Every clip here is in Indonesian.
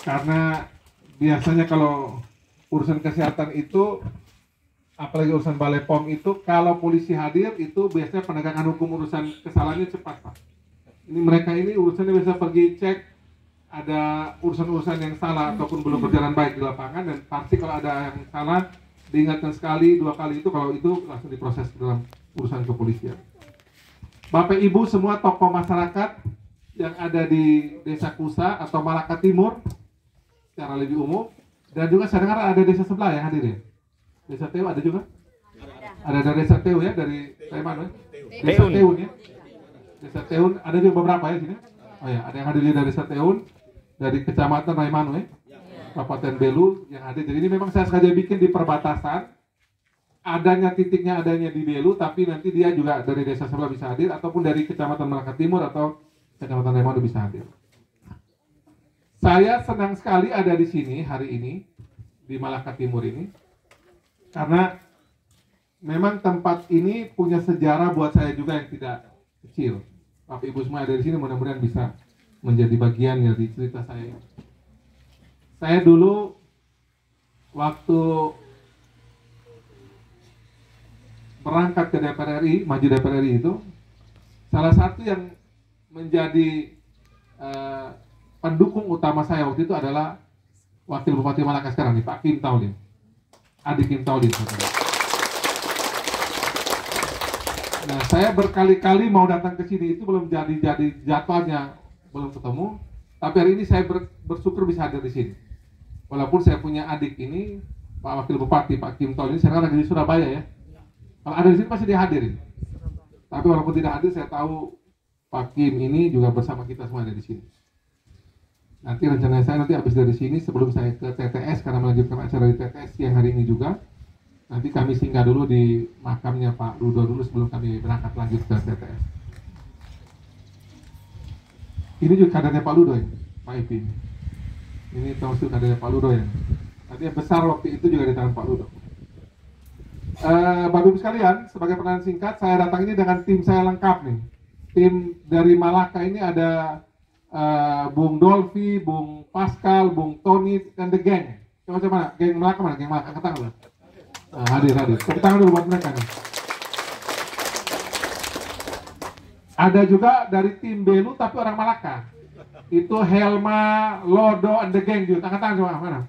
Karena biasanya kalau urusan kesehatan itu, apalagi urusan Balai POM itu, kalau polisi hadir itu biasanya penegakan hukum urusan kesalahannya cepat, Pak. Ini mereka ini urusannya bisa pergi cek ada urusan-urusan yang salah ataupun belum berjalan baik di lapangan, dan pasti kalau ada yang salah diingatkan sekali, 2 kali, itu kalau itu langsung diproses dalam urusan kepolisian. Bapak Ibu semua tokoh masyarakat yang ada di Desa Kusa atau Malaka Timur secara lebih umum, dan juga saya dengar ada desa sebelah yang hadir ya. Desa Teu ada juga? Ada dari Desa Teu ya, dari mana? Desa Teun ya. Desa Teun ada juga beberapa ya sini. Oh ya, ada yang hadir dari Desa Teun, dari Kecamatan Raimanu ya, Kabupaten Belu yang hadir. Jadi ini memang saya sengaja bikin di perbatasan, adanya titiknya adanya di Belu, tapi nanti dia juga dari desa sebelah bisa hadir, ataupun dari Kecamatan Malaka Timur atau Kecamatan Raimanu bisa hadir. Saya senang sekali ada di sini hari ini di Malaka Timur ini, karena memang tempat ini punya sejarah buat saya juga yang tidak kecil. Bapak Ibu semua ada di sini, mudah-mudahan bisa menjadi bagian dari cerita saya. Saya dulu waktu berangkat ke DPR RI, maju DPR RI itu, salah satu yang menjadi pendukung utama saya waktu itu adalah Wakil Bupati Malaka sekarang nih, Pak Kim Taulin, adik Kim Taulin. Nah, saya berkali-kali mau datang ke sini, itu belum jadi jadwalnya belum ketemu. Tapi hari ini saya bersyukur bisa hadir di sini. Walaupun saya punya adik ini, Pak Wakil Bupati, Pak Kim Taulin, sekarang lagi di Surabaya ya. Kalau ada di sini pasti dia hadirin. Tapi walaupun tidak hadir, saya tahu Pak Kim ini juga bersama kita semua ada di sini. Nanti rencana saya nanti habis dari sini, sebelum saya ke TTS, karena melanjutkan acara di TTS yang hari ini juga, nanti kami singgah dulu di makamnya Pak Rudo dulu sebelum kami berangkat lanjut ke TTS. Ini juga kadernya Pak Ludo ya, Pak Ipin. Ini termasuk kadernya Pak Ludo ya. Nanti yang besar waktu itu juga di tangan Pak Ludo. Bapak Ibu sekalian, sebagai perkenalan singkat, saya datang ini dengan tim saya lengkap nih. Tim dari Malaka ini ada Bung Dolfi, Bung Pascal, Bung Tony, dan The Gang. Coba mana? Geng Malaka mana? Geng Malaka, angkat tangan lah. Hadir. Tepuk tangan dulu buat mereka nih. Ada juga dari tim Belu tapi orang Malaka. Itu Helma, Lodo, and The Gang juga. Angkat tangan coba mana?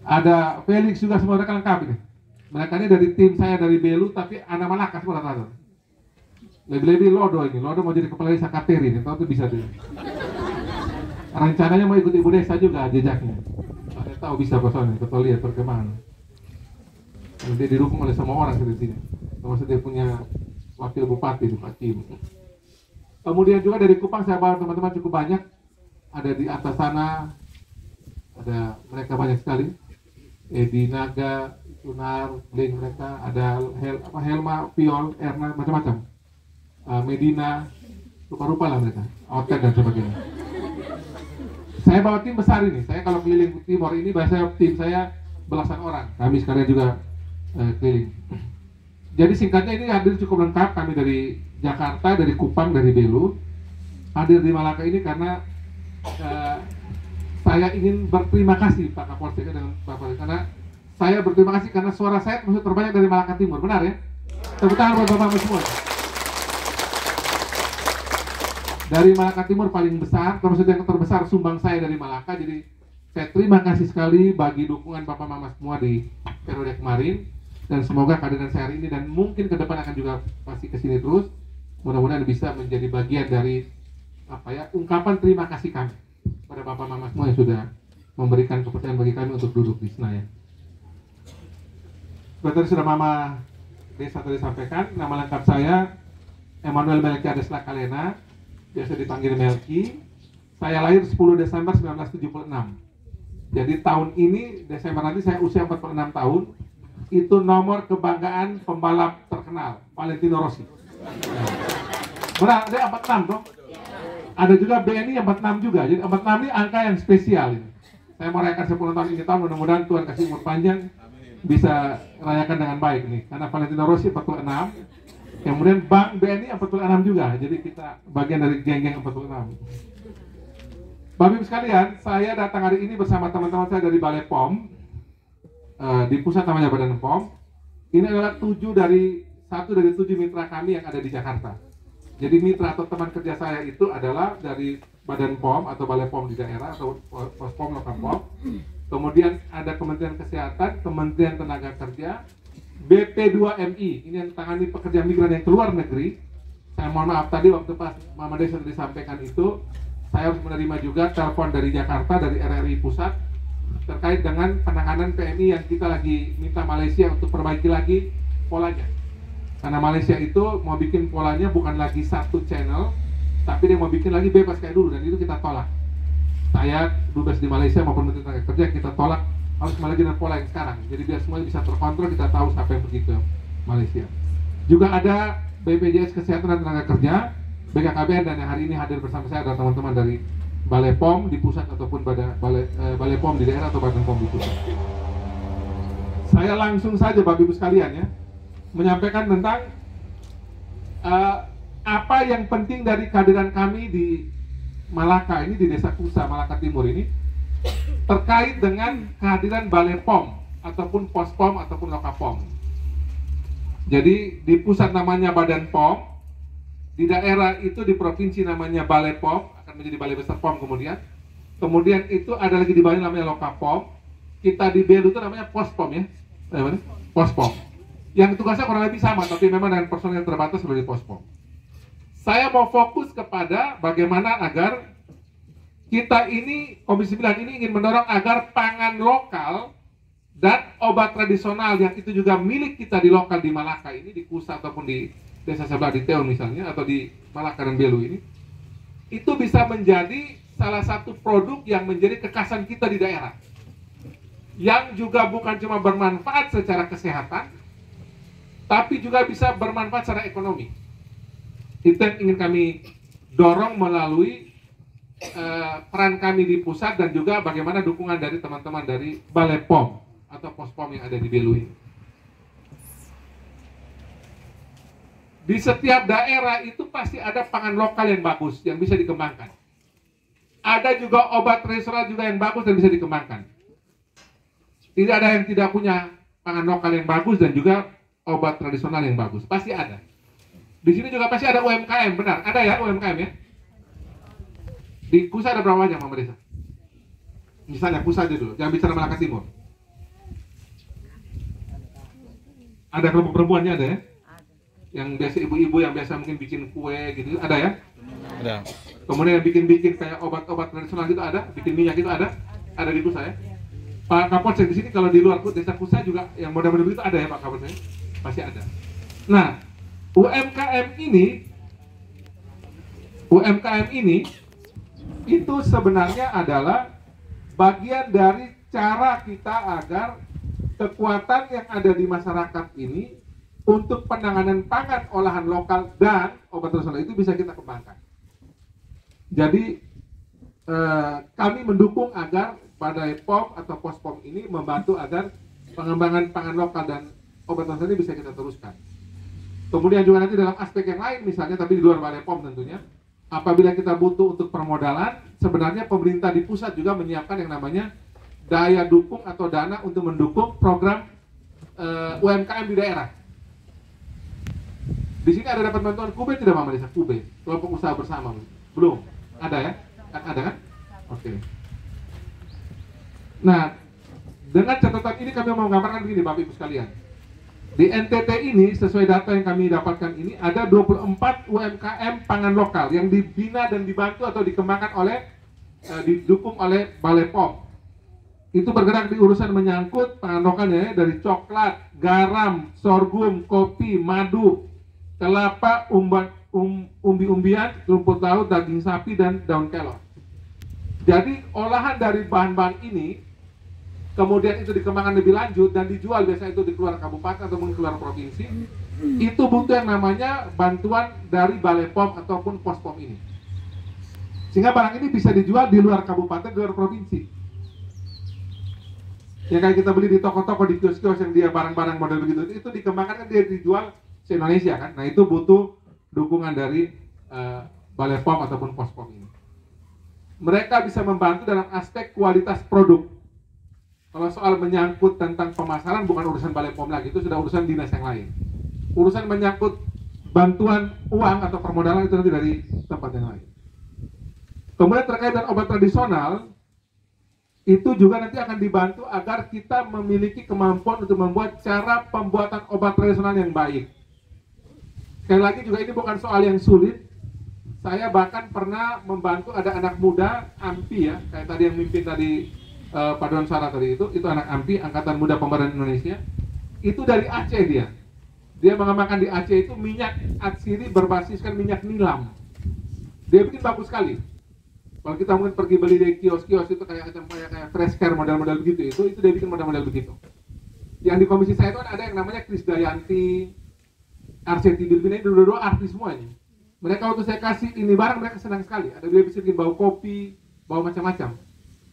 Ada Felix juga, semua mereka lengkap ini. Mereka ini dari tim saya dari Belu tapi anak Malaka semua rata-rata. Lebih-lebih Lodo ini, Lodo mau jadi kepala desa Kateri ini, tahu tuh bisa tuh. Rencananya mau ikut ibu desa juga jejaknya. Saya tahu bisa soalnya, kita lihat perkembangan. Nanti didukung oleh semua orang di sini. Termasuk dia punya wakil bupati di Pak Kim. Kemudian juga dari Kupang saya bawa teman-teman cukup banyak. Ada di atas sana, ada mereka banyak sekali. Edi Naga, Sunar, Bling mereka, ada Helma, Piol, Erna, macam-macam. Medina, rupa-rupa lah mereka, Otek dan sebagainya. Saya bawa tim besar ini. Saya kalau keliling Timor ini, biasanya tim saya belasan orang. Kami sekarang juga keliling. Jadi singkatnya ini hadir cukup lengkap. Kami dari Jakarta, dari Kupang, dari Belu. Hadir di Malaka ini karena saya ingin berterima kasih Pak Kapolsek dengan Bapak, karena saya berterima kasih karena suara saya termasuk terbanyak dari Malaka Timur. Benar ya? Tepuk tangan buat Bapak semua. Dari Malaka Timur paling besar, termasuk yang terbesar sumbang saya dari Malaka. Jadi saya terima kasih sekali bagi dukungan Bapak Mama semua di periode kemarin, dan semoga kehadiran saya hari ini dan mungkin ke depan akan juga pasti kesini terus. Mudah-mudahan bisa menjadi bagian dari ungkapan terima kasih kami pada Bapak Mama semua yang sudah memberikan kepercayaan bagi kami untuk duduk di Senayan. Seperti sudah Mama Desa tadi sampaikan, nama lengkap saya Emmanuel Melkiades Lakalena, biasa dipanggil Melki. Saya lahir 10 Desember 1976. Jadi tahun ini, Desember nanti saya usia 46 tahun. Itu nomor kebanggaan pembalap terkenal, Valentino Rossi. Benar, dia 46 toh? Ada juga BNI yang 46 juga. Jadi 46 ini angka yang spesial ini. Saya merayakan 10 tahun ini, mudah-mudahan Tuhan kasih umur panjang, bisa rayakan dengan baik nih. Karena Valentino Rossi 46. Kemudian Bank BNI 46 juga, jadi kita bagian dari geng-geng 46. Bapak Ibu sekalian, saya datang hari ini bersama teman-teman saya dari Balai POM, di pusat namanya Badan POM. Ini adalah satu dari 7 mitra kami yang ada di Jakarta. Jadi mitra atau teman kerja saya itu adalah dari Badan POM atau Balai POM di daerah atau Pos POM lokal POM. Kemudian ada Kementerian Kesehatan, Kementerian Tenaga Kerja, BP2MI, ini yang tangani pekerja migran yang keluar negeri. Saya mohon maaf tadi waktu pas Mama Desa disampaikan itu, saya harus menerima juga telepon dari Jakarta, dari RRI Pusat, terkait dengan penanganan PMI yang kita lagi minta Malaysia untuk perbaiki lagi polanya. Karena Malaysia itu mau bikin polanya bukan lagi satu channel, tapi dia mau bikin lagi bebas kayak dulu, dan itu kita tolak. Saya, dubes di Malaysia maupun Menteri Tenaga Kerja, kita tolak harus kembali dengan pola yang sekarang. Jadi biar semuanya bisa terkontrol, kita tahu siapa yang pergi ke Malaysia. Juga ada BPJS Kesehatan dan Tenaga Kerja, BKKBN, dan yang hari ini hadir bersama saya adalah teman-teman dari Balai POM di pusat ataupun Balai POM di daerah atau Badan POM di pusat. Saya langsung saja Bapak Ibu sekalian ya, menyampaikan tentang apa yang penting dari kehadiran kami di Malaka ini, di Desa Kusa, Malaka Timur ini, terkait dengan kehadiran Balai POM ataupun Pos POM ataupun Loka POM. Jadi di pusat namanya Badan POM, di daerah itu di provinsi namanya Balai POM, akan menjadi Balai Besar POM kemudian. Kemudian itu ada lagi di Bali namanya Loka POM. Kita di Belu itu namanya Pos POM ya. Pos POM. Yang tugasnya kurang lebih sama, tapi memang dengan personel yang terbatas seperti Pos POM. Saya mau fokus kepada bagaimana agar kita ini, Komisi 9 ini ingin mendorong agar pangan lokal dan obat tradisional yang itu juga milik kita di lokal di Malaka ini, di Kusa ataupun di desa sebelah di Teon misalnya, atau di Malaka dan Belu ini, itu bisa menjadi salah satu produk yang menjadi kekhasan kita di daerah, yang juga bukan cuma bermanfaat secara kesehatan, tapi juga bisa bermanfaat secara ekonomi. Itu yang ingin kami dorong melalui peran kami di pusat, dan juga bagaimana dukungan dari teman-teman dari Balai POM atau Pos POM yang ada di Belu ini. Di setiap daerah itu pasti ada pangan lokal yang bagus, yang bisa dikembangkan. Ada juga obat tradisional juga yang bagus dan bisa dikembangkan. Tidak ada yang tidak punya pangan lokal yang bagus dan juga obat tradisional yang bagus. Pasti ada. Di sini juga pasti ada UMKM, benar? Ada ya UMKM ya? Di Kusa ada berapa banyak, Mama Desa? Misalnya Kusa aja dulu, jangan bicara Malaka Timur. Ada kelompok perempuannya ada ya? Yang biasa ibu-ibu yang biasa mungkin bikin kue gitu, ada ya? Ada. Kemudian yang bikin kayak obat-obat tradisional gitu ada, bikin minyak itu ada di Kusa ya? Pak Kapolsek di sini kalau di luar Desa Kusa juga yang model-model begitu ada ya Pak Kapolsek? Pasti ada. Nah, UMKM ini itu sebenarnya adalah bagian dari cara kita agar kekuatan yang ada di masyarakat ini untuk penanganan pangan olahan lokal dan obat tradisional itu bisa kita kembangkan. Jadi kami mendukung agar Balai POM atau Pos POM ini membantu agar pengembangan pangan lokal dan obat tradisional ini bisa kita teruskan. Kemudian juga nanti dalam aspek yang lain misalnya, tapi di luar Balai POM tentunya, apabila kita butuh untuk permodalan, sebenarnya pemerintah di pusat juga menyiapkan yang namanya daya dukung atau dana untuk mendukung program UMKM di daerah. Di sini ada dapat bantuan KUBE tidak Mama Desa? KUBE, kelompok usaha bersama. Belum? Ada ya? Ada kan? Oke. Nah, dengan catatan ini kami mau menggambarkan begini Bapak Ibu sekalian. Di NTT ini, sesuai data yang kami dapatkan ini, ada 24 UMKM pangan lokal yang dibina dan dibantu atau dikembangkan oleh, didukung oleh Balai POM. Itu bergerak di urusan menyangkut pangan lokalnya, dari coklat, garam, sorghum, kopi, madu, kelapa, umbi-umbian, rumput laut, daging sapi, dan daun kelor. Jadi olahan dari bahan-bahan ini kemudian itu dikembangkan lebih lanjut dan dijual, biasanya itu di keluar kabupaten atau mungkin keluar provinsi. Itu butuh yang namanya bantuan dari Balai POM ataupun Pos POM ini, sehingga barang ini bisa dijual di luar kabupaten, di luar provinsi. Ya kayak kita beli di toko-toko, di kios-kios yang dia barang-barang model begitu, itu dikembangkan kan dia dijual se-Indonesia kan. Nah itu butuh dukungan dari Balai POM ataupun Pos POM ini. mereka bisa membantu dalam aspek kualitas produk. Kalau soal menyangkut tentang pemasaran bukan urusan Balai POM lagi, itu sudah urusan dinas yang lain. Urusan menyangkut bantuan uang atau permodalan itu nanti dari tempat yang lain. Kemudian terkait dengan obat tradisional, itu juga nanti akan dibantu agar kita memiliki kemampuan untuk membuat cara pembuatan obat tradisional yang baik. Sekali lagi juga ini bukan soal yang sulit. Saya bahkan pernah membantu ada anak muda AMPI ya, kayak tadi yang mimpin tadi paduan suara tadi itu anak AMPI, Angkatan Muda Pemberdayaan Indonesia. Itu dari Aceh dia. Dia mengembangkan di Aceh itu minyak atsiri berbasiskan minyak nilam. Dia bikin bagus sekali. Kalau kita mungkin pergi beli di kios-kios itu kayak fresh care model-model begitu, itu dia bikin model-model begitu. Yang di komisi saya itu ada yang namanya Krisdayanti, Arsyati Bilbina, ini dua-dua artis semua ini. Mereka waktu saya kasih ini barang mereka senang sekali. Ada dia bisa bikin bau kopi, bau macam-macam.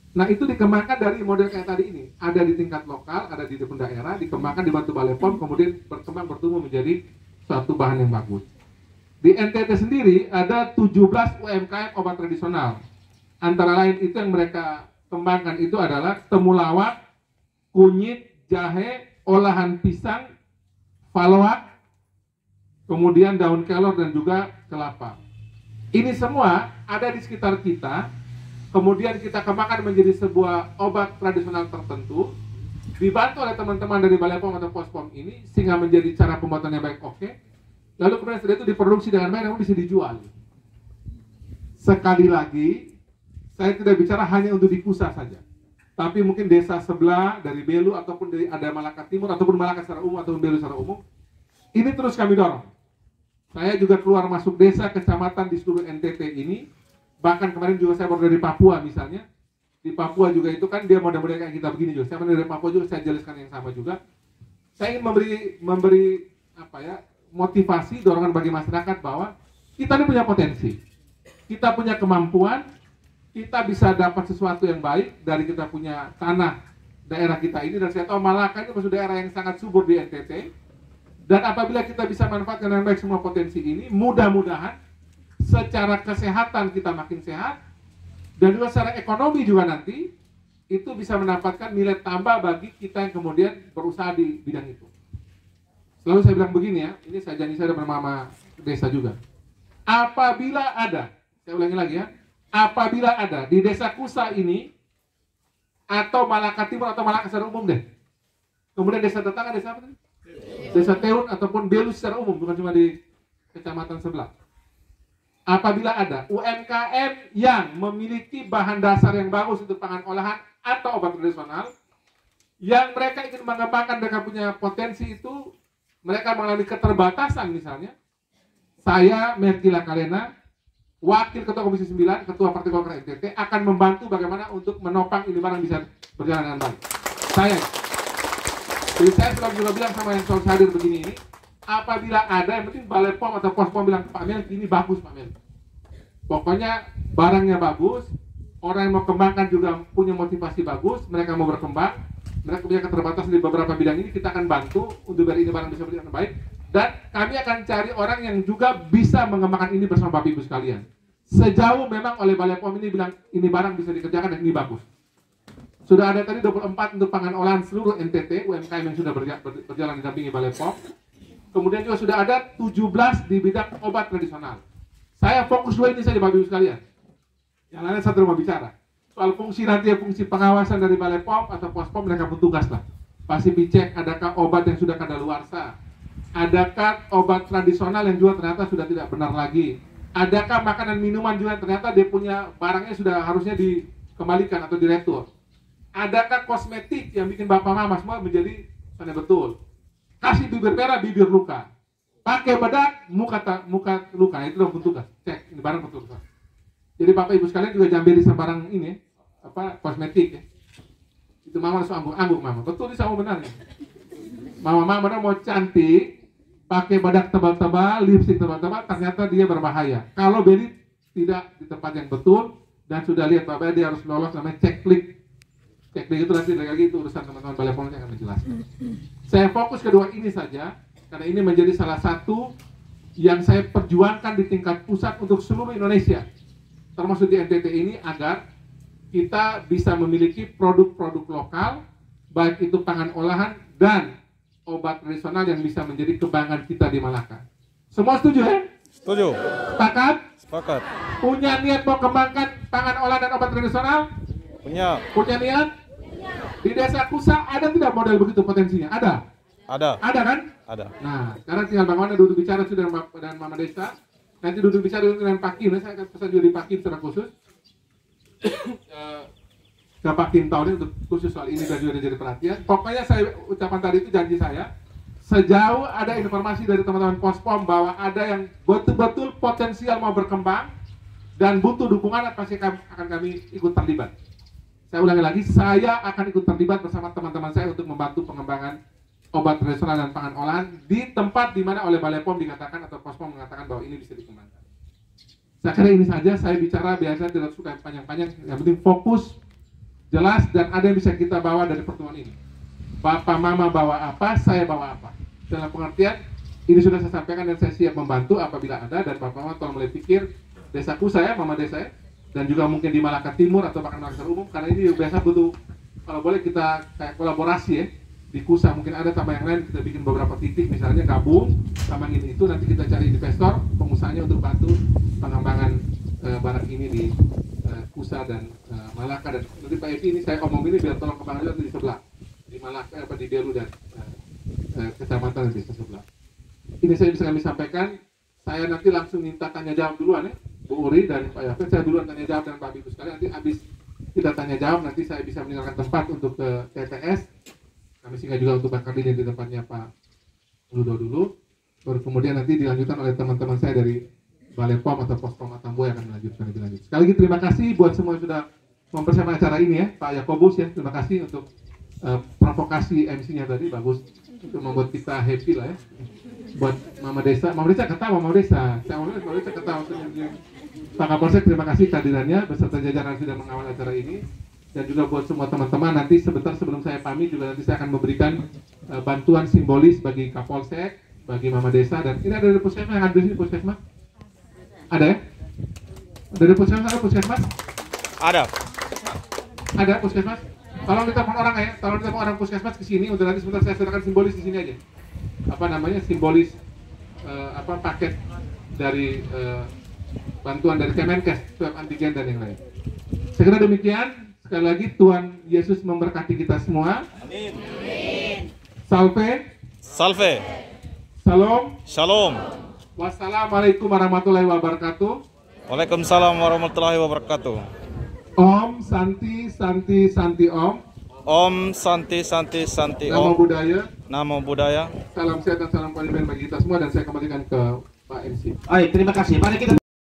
Nah itu dikembangkan dari model kayak tadi ini. Ada di tingkat lokal, ada di daerah, dikembangkan dibantu Balai POM, kemudian berkembang bertumbuh menjadi suatu bahan yang bagus. Di NTT sendiri ada 17 UMKM obat tradisional. Antara lain itu yang mereka kembangkan itu adalah temulawak, kunyit, jahe, olahan pisang, falwak, kemudian daun kelor dan juga kelapa. Ini semua ada di sekitar kita, kemudian kita kembangkan menjadi sebuah obat tradisional tertentu, dibantu oleh teman-teman dari Balai POM atau Pos POM ini, sehingga menjadi cara pembuatannya baik oke. Lalu kemudian setelah itu diproduksi dengan baik, namun bisa dijual. Sekali lagi, saya tidak bicara hanya untuk di Kusa saja, tapi mungkin desa sebelah dari Belu ataupun dari ada Malaka Timur ataupun Malaka secara umum ataupun Belu secara umum, ini terus kami dorong. Saya juga keluar masuk desa, kecamatan di seluruh NTT ini. Bahkan kemarin juga saya baru dari Papua misalnya. Di Papua juga itu kan dia model-model kayak kita begini juga. Saya dari Papua juga saya jelaskan yang sama juga. Saya ingin memberi motivasi, dorongan bagi masyarakat bahwa kita ini punya potensi. Kita punya kemampuan, kita bisa dapat sesuatu yang baik dari kita punya tanah daerah kita ini. Dan saya tahu Malaka ini masuk daerah yang sangat subur di NTT. Dan apabila kita bisa manfaatkan dengan baik semua potensi ini, mudah-mudahan secara kesehatan kita makin sehat, dan juga secara ekonomi juga nanti itu bisa mendapatkan nilai tambah bagi kita yang kemudian berusaha di bidang itu. Selalu saya bilang begini ya, ini saya janji saya bersama sama desa juga. Apabila ada, saya ulangi lagi ya, apabila ada di desa Kusa ini atau Malaka Timur atau Malaka secara umum deh, kemudian desa tetangga, desa apa tadi? Desa Teun ataupun Belu secara umum, bukan cuma di kecamatan sebelah. Apabila ada UMKM yang memiliki bahan dasar yang bagus untuk pangan olahan atau obat tradisional, yang mereka ingin mengembangkan, mereka punya potensi itu, mereka mengalami keterbatasan misalnya, saya Merkila Kalena, Wakil Ketua Komisi 9, Ketua Partai Golkar NTT, akan membantu bagaimana untuk menopang ini barang bisa berjalan dengan baik. Jadi saya selalu juga bilang sama yang selalu hadir begini ini, apabila ada yang penting Balai POM atau Pos POM bilang Pak Mel, ini bagus Pak Mel. Pokoknya barangnya bagus, orang yang mau kembangkan juga punya motivasi bagus, mereka mau berkembang, mereka punya keterbatasan di beberapa bidang ini, kita akan bantu untuk biar ini barang bisa berjalan baik. Dan kami akan cari orang yang juga bisa mengembangkan ini bersama Bapak Ibu sekalian. Sejauh memang oleh Balai POM ini bilang ini barang bisa dikerjakan dan ini bagus. Sudah ada tadi 24 untuk pangan olahan seluruh NTT, UMKM yang sudah berjalan didampingi Balai POM. Kemudian juga sudah ada 17 di bidang obat tradisional. Saya fokus dua ini saja Bapak Ibu sekalian. Yang lainnya satu rumah bicara. Soal fungsi nanti, fungsi pengawasan dari Balai POM atau Pos POM, mereka pun tugas lah. Pasti dicek adakah obat yang sudah kadaluarsa. Adakah obat tradisional yang juga ternyata sudah tidak benar lagi. Adakah makanan minuman juga ternyata dia punya barangnya sudah harusnya dikembalikan atau diretur. Adakah kosmetik yang bikin bapak mama semua menjadi sana betul. Kasih bibir merah, bibir luka. Pakai bedak, muka luka. Itu udah tugas. Cek, ini barang betul. Jadi bapak ibu sekalian juga jangan beli sembarang ini, kosmetik ya. Itu mama langsung angguk mama. Betul, ini sama benar ya. Mama mau cantik, pakai bedak tebal-tebal, lipstik tebal-tebal, ternyata dia berbahaya. Kalau beli tidak di tempat yang betul dan sudah lihat bapak dia harus lolos namanya cek klik. Cek klik itu nanti lagi itu urusan teman-teman Balai POM yang akan menjelaskan. Saya fokus kedua ini saja karena ini menjadi salah satu yang saya perjuangkan di tingkat pusat untuk seluruh Indonesia. termasuk di NTT ini, agar kita bisa memiliki produk-produk lokal, baik itu pangan olahan dan obat tradisional yang bisa menjadi kebanggaan kita di Malaka. Semua setuju ya? Setuju. Sepakat? Sepakat. Punya niat mau kembangkan pangan olahan dan obat tradisional? Punya. Punya niat? Di Desa Kusa ada tidak model begitu potensinya? Ada? Ada. Ada kan? Ada. Nah, sekarang tinggal bagaimana duduk bicara sudah dengan Mama Desa. Nanti duduk bicara dengan Pak Kim, saya akan pesan juga di Pak Kim secara khusus. Ke Pak Kim tahun ini untuk khusus soal ini dan juga jadi perhatian. Pokoknya saya ucapan tadi itu janji saya. Sejauh ada informasi dari teman-teman Pospom bahwa ada yang betul-betul potensial mau berkembang dan butuh dukungan, pasti akan kami ikut terlibat. Saya ulangi lagi, saya akan ikut terlibat bersama teman-teman saya untuk membantu pengembangan obat tradisional dan pangan olahan di tempat di mana oleh Balai POM dikatakan atau Pospom mengatakan bahwa ini bisa dikembangkan. Saya kira ini saja, saya bicara biasanya tidak suka panjang-panjang, yang penting fokus, jelas, dan ada yang bisa kita bawa dari pertemuan ini. Bapak Mama bawa apa, saya bawa apa. Dalam pengertian, ini sudah saya sampaikan dan saya siap membantu apabila ada, dan Bapak Mama tolong mulai pikir desaku saya, Mama Desa saya, dan juga mungkin di Malaka Timur atau bahkan Malaka Umum, karena ini biasa butuh, kalau boleh kita kayak kolaborasi ya, di Kusa mungkin ada tambah yang lain, kita bikin beberapa titik, misalnya gabung sama ini itu, nanti kita cari investor, pengusahanya untuk bantu pengembangan barang ini di Kusa dan Malaka. Dan nanti Pak Evi ini saya omong ini biar tolong kembangkan juga di sebelah, di Malaka, di Beru dan kecamatan di desa sebelah. Ini saya bisa kami sampaikan. Saya nanti langsung minta tanya jawab duluan ya, Bu Uri dan Pak Yafet. Saya duluan tanya jawab dan Pak Ibu sekalian. Nanti habis kita tanya jawab, nanti saya bisa meninggalkan tempat untuk ke TTS. Kami singgah juga untuk bakar di tempatnya Pak Ludo dulu. Baru kemudian nanti dilanjutkan oleh teman-teman saya dari Balai POM atau Pospom Atambo yang akan melanjutkan lebih lanjut. Sekali lagi terima kasih buat semua yang sudah mempersiapkan acara ini ya, Pak Yakobus ya. Terima kasih untuk provokasi MC-nya tadi, bagus untuk membuat kita happy lah ya. Buat Mama Desa ketawa, Mama Desa ketawa. Pak Kapolsek terima kasih kehadirannya beserta jajaran sudah mengawal acara ini. Dan juga buat semua teman-teman, nanti sebentar sebelum saya pamit juga nanti saya akan memberikan bantuan simbolis bagi Kapolsek, bagi Mama Desa, dan ini ada dari Puskesmas yang hadir di sini. Puskesmas ada ya? Dari Puskesmas ada Puskesmas? Ada Puskesmas? Tolong ditelepon orang ya, tolong ditelepon orang Puskesmas ke sini untuk nanti sebentar saya serahkan simbolis di sini aja. Apa namanya, simbolis paket dari bantuan dari Kemenkes, swab antigen dan yang lain. Saya kira demikian. Sekali lagi Tuhan Yesus memberkati kita semua. Amin. Salve. Salve. Salam. Shalom. Wassalamualaikum warahmatullahi wabarakatuh. Waalaikumsalam warahmatullahi wabarakatuh. Om Santi Santi Santi Om. Om Santi Santi Santi Namo Om. Buddhaya. Namo Buddhaya. Salam sehat dan salam kebahagiaan bagi kita semua, dan saya kembalikan ke Pak MC. Baik, terima kasih. Mari kita